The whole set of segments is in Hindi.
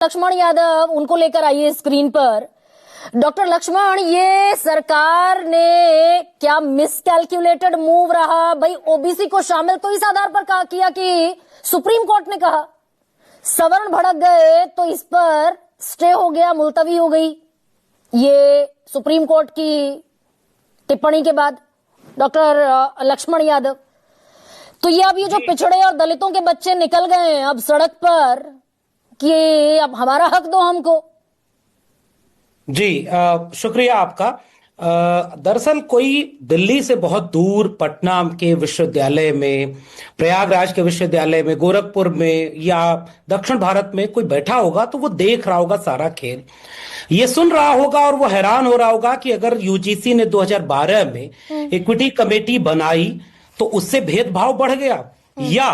लक्ष्मण यादव उनको लेकर आइए स्क्रीन पर। डॉक्टर लक्ष्मण, ये सरकार ने क्या मिसकैलकुलेटेड मूव रहा? भाई ओबीसी को शामिल तो इस आधार पर कहा किया कि सुप्रीम कोर्ट ने कहा, सवर्ण भड़क गए तो इस पर स्टे हो गया, मुलतवी हो गई ये सुप्रीम कोर्ट की टिप्पणी के बाद। डॉक्टर लक्ष्मण यादव, तो ये अब ये जो पिछड़े और दलितों के बच्चे निकल गए हैं अब सड़क पर कि अब हमारा हक दो हमको। जी शुक्रिया आपका। दरअसल कोई दिल्ली से बहुत दूर पटना के विश्वविद्यालय में, प्रयागराज के विश्वविद्यालय में, गोरखपुर में या दक्षिण भारत में कोई बैठा होगा तो वो देख रहा होगा सारा खेल, ये सुन रहा होगा और वो हैरान हो रहा होगा कि अगर यूजीसी ने 2012 में इक्विटी कमेटी बनाई तो उससे भेदभाव बढ़ गया या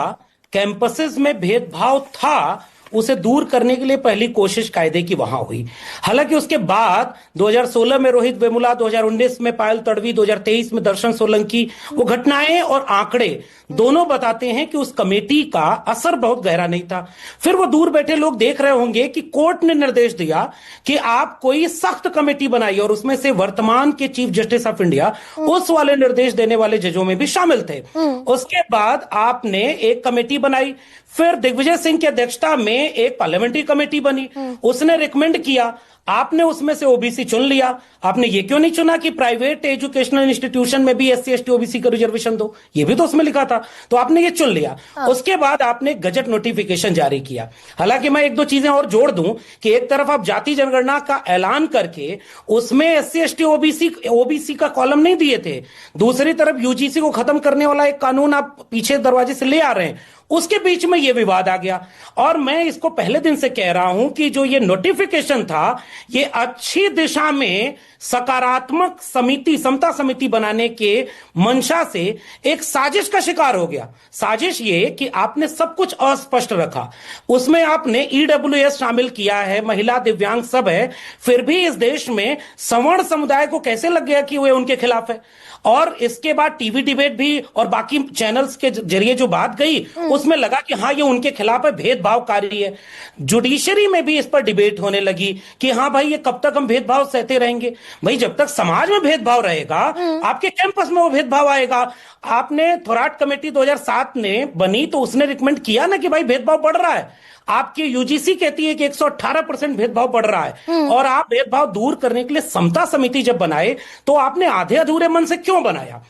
कैंपसेस में भेदभाव था उसे दूर करने के लिए पहली कोशिश कायदे की वहां हुई। हालांकि उसके बाद 2016 में रोहित वेमुला, 2019 में पायल तड़वी, 2023 में दर्शन सोलंकी, वो घटनाएं और आंकड़े दोनों बताते हैं कि उस कमेटी का असर बहुत गहरा नहीं था। फिर वो दूर बैठे लोग देख रहे होंगे कि कोर्ट ने निर्देश दिया कि आप कोई सख्त कमेटी बनाइए और उसमें से वर्तमान के चीफ जस्टिस ऑफ इंडिया उस वाले निर्देश देने वाले जजों में भी शामिल थे। उसके बाद आपने एक कमेटी बनाई, फिर दिग्विजय सिंह की अध्यक्षता में एक पार्लियामेंट्री कमेटी बनी, उसने रिकमेंड किया, आपने उसमें से ओबीसी चुन लिया। आपने ये क्यों नहीं चुना कि प्राइवेट एजुकेशनल इंस्टीट्यूशन में भी एससी एसटी ओबीसी का रिजर्वेशन दो? ये भी तो उसमें लिखा था, तो आपने ये चुन लिया। उसके बाद आपने गजट नोटिफिकेशन जारी किया। हालांकि मैं एक दो चीजें और जोड़ दूं कि एक तरफ आप जाति जनगणना का ऐलान करके उसमें एससी एसटी ओबीसी का कॉलम नहीं दिए थे, दूसरी तरफ यूजीसी को खत्म करने वाला एक कानून आप पीछे दरवाजे से ले आ रहे हैं, उसके बीच में यह विवाद आ गया। और मैं इसको पहले दिन से कह रहा हूं कि जो ये नोटिफिकेशन था ये अच्छी दिशा में सकारात्मक समिति, समता समिति बनाने के मंशा से एक साजिश का शिकार हो गया। साजिश ये कि आपने सब कुछ अस्पष्ट रखा, उसमें आपने ईडब्ल्यूएस शामिल किया है, महिला, दिव्यांग सब है, फिर भी इस देश में सवर्ण समुदाय को कैसे लग गया कि वे उनके खिलाफ है। और इसके बाद टीवी डिबेट भी और बाकी चैनल्स के जरिए जो बात गई उसमें लगा कि हाँ ये उनके खिलाफ है, भेदभावकारी है। जुडिशरी में भी इस पर डिबेट होने लगी कि हाँ भाई ये कब तक हम भेदभाव सहते रहेंगे? भाई जब तक समाज में भेदभाव रहेगा आपके कैंपस में वो भेदभाव आएगा। आपने थोराट कमेटी 2007 ने बनी तो उसने रिकमेंड किया ना कि भाई भेदभाव बढ़ रहा है, आपकी यूजीसी कहती है कि 118% भेदभाव बढ़ रहा है, और आप भेदभाव दूर करने के लिए समता समिति जब बनाए तो आपने आधे अधूरे मन से क्यों बनाया?